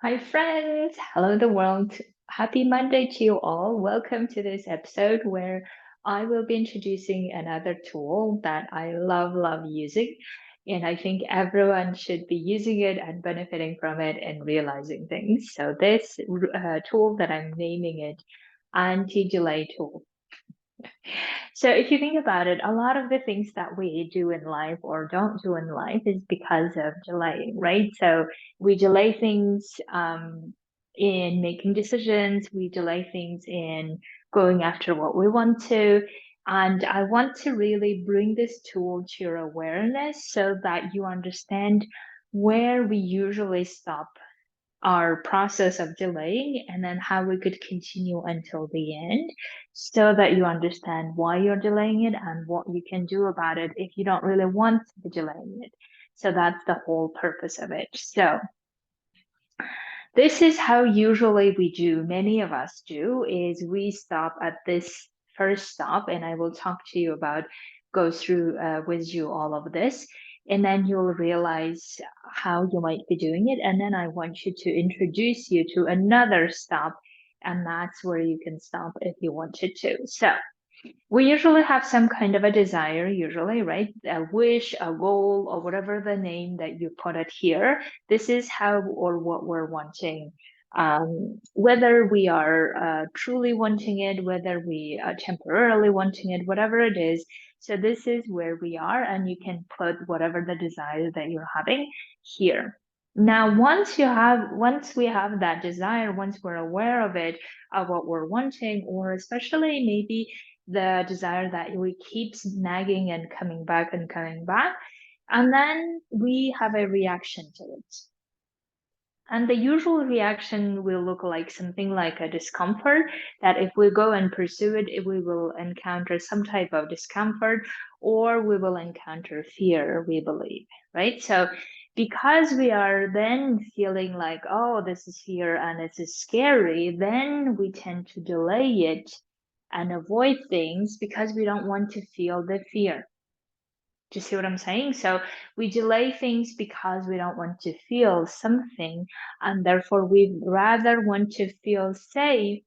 Hi, friends. Hello, the world. Happy Monday to you all. Welcome to this episode where I will be introducing another tool that I love using. And I think everyone should be using it and benefiting from it and realizing things. So, this tool that I'm naming it anti-delay tool. So if you think about it, a lot of the things that we do in life or don't do in life is because of delaying, right? So we delay things in making decisions, we delay things in going after what we want to. And I want to really bring this tool to your awareness so that you understand where we usually stop our process of delaying and then how we could continue until the end so that you understand why you're delaying it and what you can do about it if you don't really want to be delaying it. So that's the whole purpose of it. So this is how usually we do, many of us do, is we stop at this first stop, and I will talk to you about, go through with you all of this, and then you'll realize how you might be doing it. And then I want you to introduce you to another stop, and that's where you can stop if you wanted to. So we usually have some kind of a desire, usually, right? A wish, a goal, or whatever the name that you put it here. This is how or what we're wanting. Whether we are truly wanting it, whether we are temporarily wanting it, whatever it is. So this is where we are, and you can put whatever the desire that you're having here. Now, once we have that desire, once we're aware of it, of what we're wanting, or especially maybe the desire that we keeps nagging and coming back and coming back. And then we have a reaction to it. And the usual reaction will look like something like a discomfort, that if we go and pursue it, we will encounter some type of discomfort or we will encounter fear, we believe, right? So because we are then feeling like, oh, this is fear and this is scary, then we tend to delay it and avoid things because we don't want to feel the fear. Do you see what I'm saying? So we delay things because we don't want to feel something, and therefore we rather want to feel safe.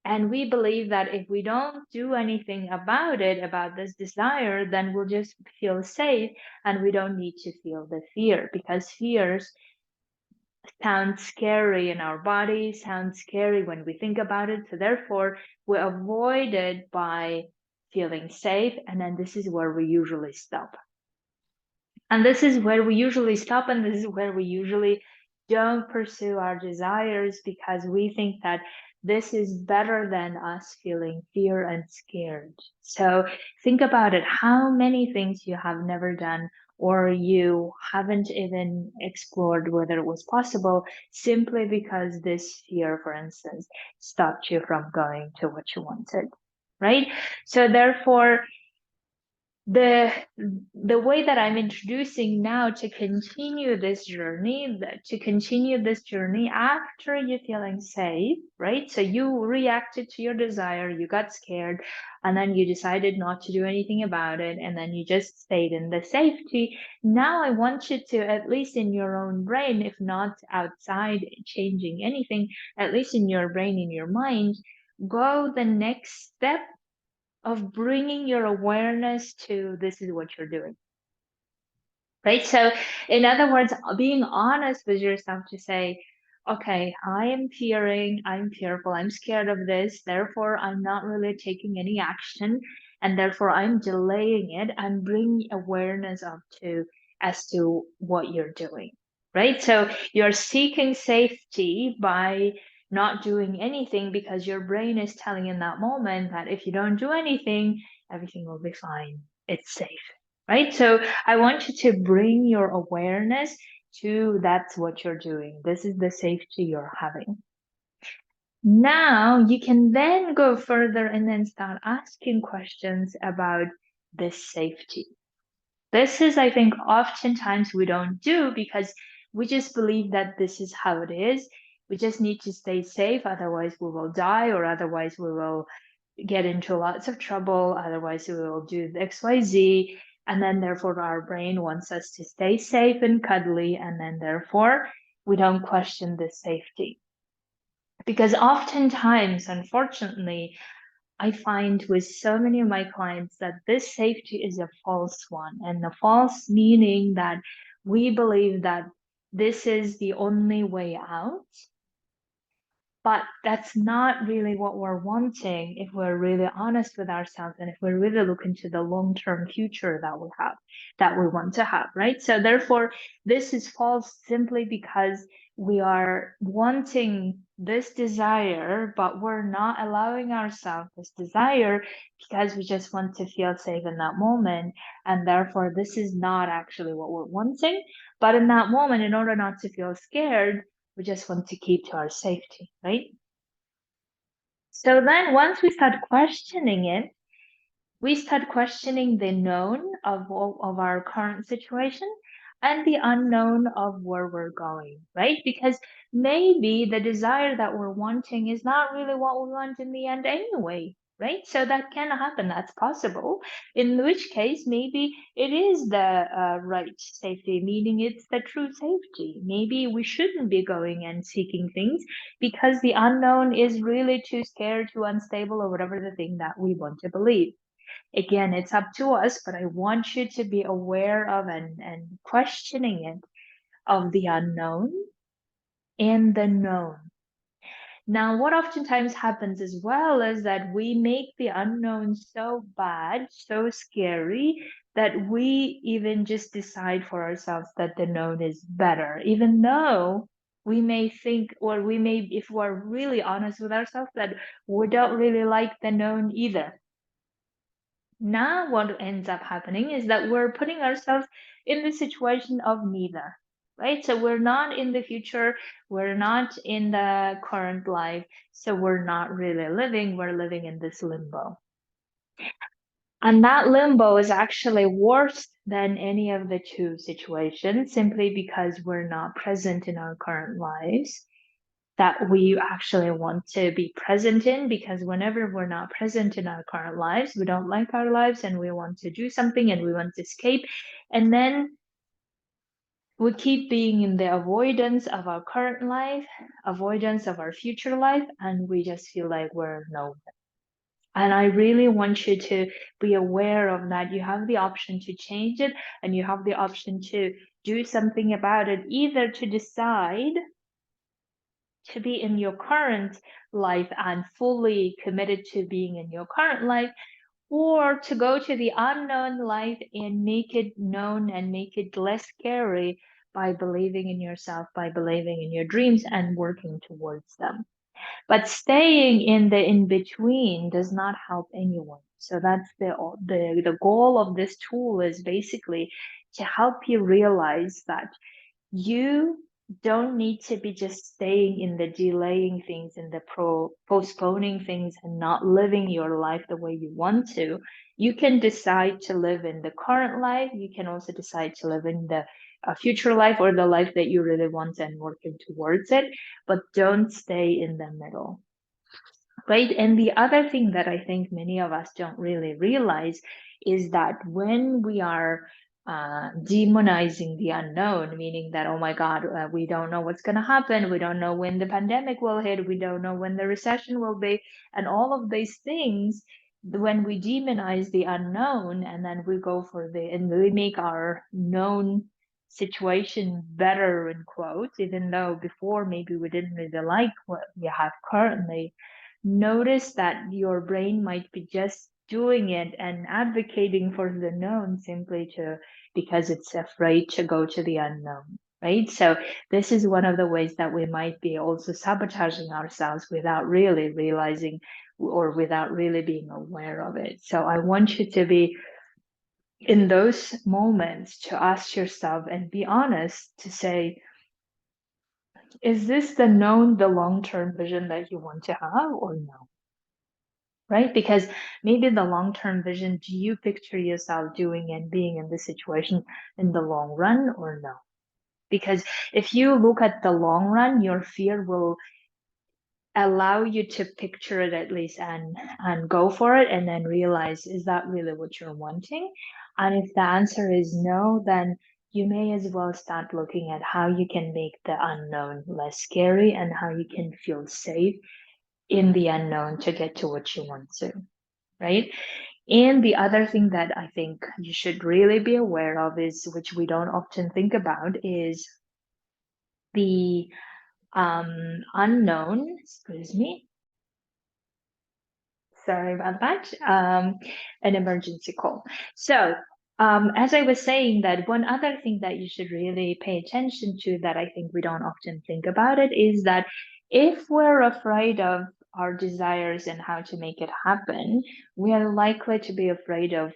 And we believe that if we don't do anything about it, about this desire, then we'll just feel safe and we don't need to feel the fear because fears sound scary in our body, sound scary when we think about it. So therefore, we avoid it by feeling safe. And then this is where we usually stop. And this is where we usually stop, and this is where we usually don't pursue our desires because we think that this is better than us feeling fear and scared. So think about it. How many things you have never done or you haven't even explored whether it was possible simply because this fear, for instance, stopped you from going to what you wanted, right? So therefore, the the way that I'm introducing now to continue this journey, after you feeling safe, right? So you reacted to your desire, you got scared, and then you decided not to do anything about it, and then you just stayed in the safety. Now I want you to, at least in your own brain, if not outside changing anything, at least in your brain, in your mind, go the next step of bringing your awareness to this is what you're doing, right? So in other words, being honest with yourself to say, okay, I'm fearful, I'm scared of this, therefore I'm not really taking any action, and therefore I'm delaying it, and bring awareness up to as to what you're doing, right? So you're seeking safety by not doing anything because your brain is telling in that moment that if you don't do anything, everything will be fine, it's safe, right? So I want you to bring your awareness to that's what you're doing. This is the safety you're having. Now you can then go further and then start asking questions about this safety. This is, I think, oftentimes we don't do because we just believe that this is how it is. We just need to stay safe, otherwise we will die, or otherwise we will get into lots of trouble, otherwise we will do XYZ. And then therefore our brain wants us to stay safe and cuddly, and then therefore we don't question the safety. Because oftentimes, unfortunately, I find with so many of my clients that this safety is a false one, and the false meaning that we believe that this is the only way out, but that's not really what we're wanting if we're really honest with ourselves and if we're really looking to the long-term future that we have, that we want to have, right? So therefore, this is false simply because we are wanting this desire, but we're not allowing ourselves this desire because we just want to feel safe in that moment. And therefore, this is not actually what we're wanting. But in that moment, in order not to feel scared, we just want to keep to our safety, right? So then once we start questioning it, we start questioning the known of our current situation and the unknown of where we're going, right? Because maybe the desire that we're wanting is not really what we want in the end anyway, right? So that can happen, that's possible. In which case, maybe it is the right safety, meaning it's the true safety. Maybe we shouldn't be going and seeking things because the unknown is really too scared, too unstable, or whatever the thing that we want to believe. Again, it's up to us, but I want you to be aware of and questioning it of the unknown and the known. Now, what oftentimes happens as well is that we make the unknown so bad, so scary, that we even just decide for ourselves that the known is better, even though we may think, or we may, if we're really honest with ourselves, that we don't really like the known either. Now, what ends up happening is that we're putting ourselves in the situation of neither, right? So we're not in the future, we're not in the current life, so we're not really living, we're living in this limbo. And that limbo is actually worse than any of the two situations simply because we're not present in our current lives that we actually want to be present in, because whenever we're not present in our current lives, we don't like our lives and we want to do something and we want to escape. And then we keep being in the avoidance of our current life, avoidance of our future life, and we just feel like we're nowhere. And I really want you to be aware of that. You have the option to change it and you have the option to do something about it, either to decide to be in your current life and fully committed to being in your current life, or to go to the unknown life and make it known and make it less scary by believing in yourself, by believing in your dreams and working towards them. But staying in the in between does not help anyone. So that's the goal of this tool, is basically to help you realize that you don't need to be just staying in the delaying things and the postponing things and not living your life the way you want to. You can decide to live in the current life. You can also decide to live in the future life, or the life that you really want, and working towards it, but don't stay in the middle. Right. And the other thing that I think many of us don't really realize is that when we are demonizing the unknown, meaning that, oh my God, we don't know what's going to happen. We don't know when the pandemic will hit. We don't know when the recession will be. And all of these things, when we demonize the unknown and then we go for and we make our known situation better in quotes, even though before maybe we didn't really like what we have currently, notice that your brain might be just doing it and advocating for the known simply to because it's afraid to go to the unknown, right? So this is one of the ways that we might be also sabotaging ourselves without really realizing, or without really being aware of it. So I want you to be in those moments to ask yourself and be honest to say, is this the known, the long-term vision that you want to have, or no? Right? Because maybe the long-term vision, do you picture yourself doing and being in this situation in the long run, or no? Because if you look at the long run, your fear will allow you to picture it at least and go for it, and then realize, is that really what you're wanting? And if the answer is no, then you may as well start looking at how you can make the unknown less scary and how you can feel safe in the unknown to get to what you want to, right? And the other thing that I think you should really be aware of is, which we don't often think about, is the unknown, excuse me, sorry about that, an emergency call. So as I was saying, that one other thing that you should really pay attention to that I think we don't often think about it is that if we're afraid of our desires and how to make it happen, we are likely to be afraid of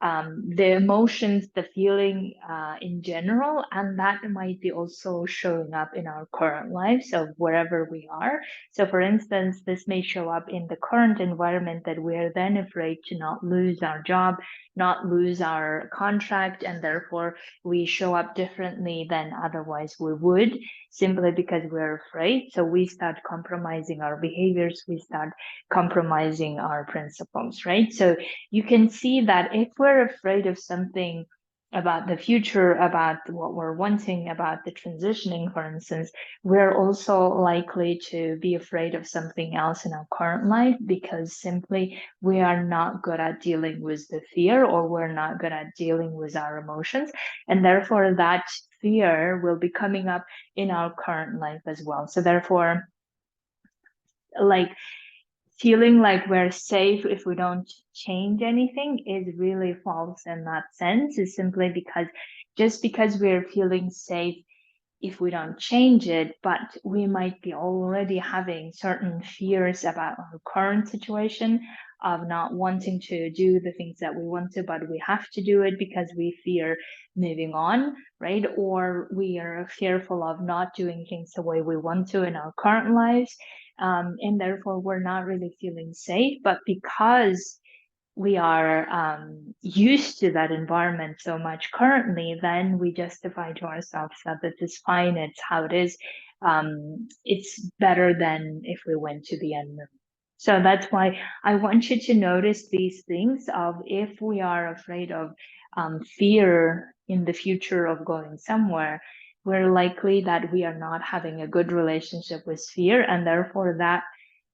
the emotions, the feeling in general, and that might be also showing up in our current lives of wherever we are. So, for instance, this may show up in the current environment that we're then afraid to not lose our job, not lose our contract, and therefore we show up differently than otherwise we would simply because we're afraid. So, we start compromising our behaviors, we start compromising our principles, right? So, you can see that if we're afraid of something about the future, about what we're wanting, about the transitioning, for instance, we're also likely to be afraid of something else in our current life because simply we are not good at dealing with the fear or we're not good at dealing with our emotions. And therefore, that fear will be coming up in our current life as well. So, therefore, like feeling like we're safe if we don't change anything is really false in that sense. Is simply because just because we're feeling safe if we don't change it, but we might be already having certain fears about our current situation of not wanting to do the things that we want to, but we have to do it because we fear moving on, right? Or we are fearful of not doing things the way we want to in our current lives. And therefore, we're not really feeling safe. But because we are used to that environment so much currently, then we justify to ourselves that this is fine, it's how it is. It's better than if we went to the unknown. So that's why I want you to notice these things of if we are afraid of fear in the future of going somewhere, we're likely that we are not having a good relationship with fear, and therefore that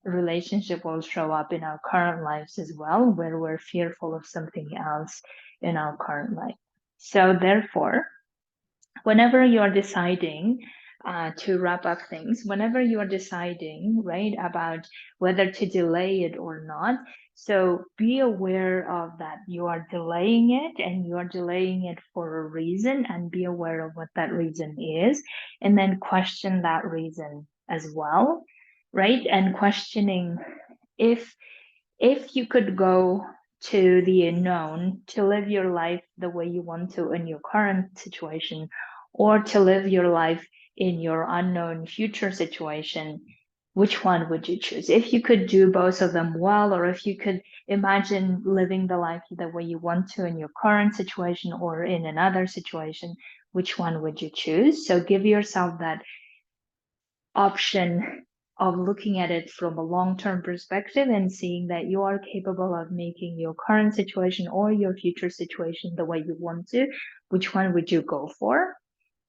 relationship will show up in our current lives as well, where we're fearful of something else in our current life. So, therefore, whenever you're deciding to wrap up things, whenever you're deciding, right, about whether to delay it or not, so be aware of that you are delaying it and you are delaying it for a reason, and be aware of what that reason is, and then question that reason as well, right? And questioning if you could go to the unknown to live your life the way you want to in your current situation, or to live your life in your unknown future situation, which one would you choose? If you could do both of them well, or if you could imagine living the life the way you want to in your current situation or in another situation, which one would you choose? So give yourself that option of looking at it from a long-term perspective and seeing that you are capable of making your current situation or your future situation the way you want to, which one would you go for?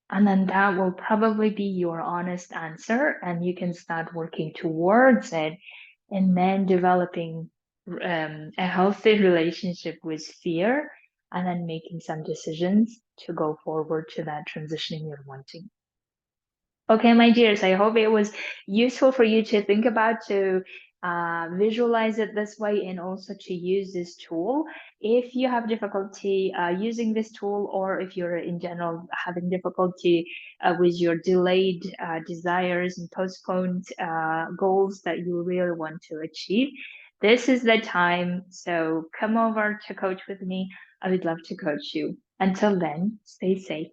And then that will probably be your honest answer, and you can start working towards it, and then developing a healthy relationship with fear, and then making some decisions to go forward to that transitioning you're wanting. Okay, my dears, I hope it was useful for you to think about, to visualize it this way, and also to use this tool. If you have difficulty using this tool, or if you're in general having difficulty with your delayed desires and postponed goals that you really want to achieve, this is the time. So come over to coach with me. I would love to coach you. Until then, stay safe.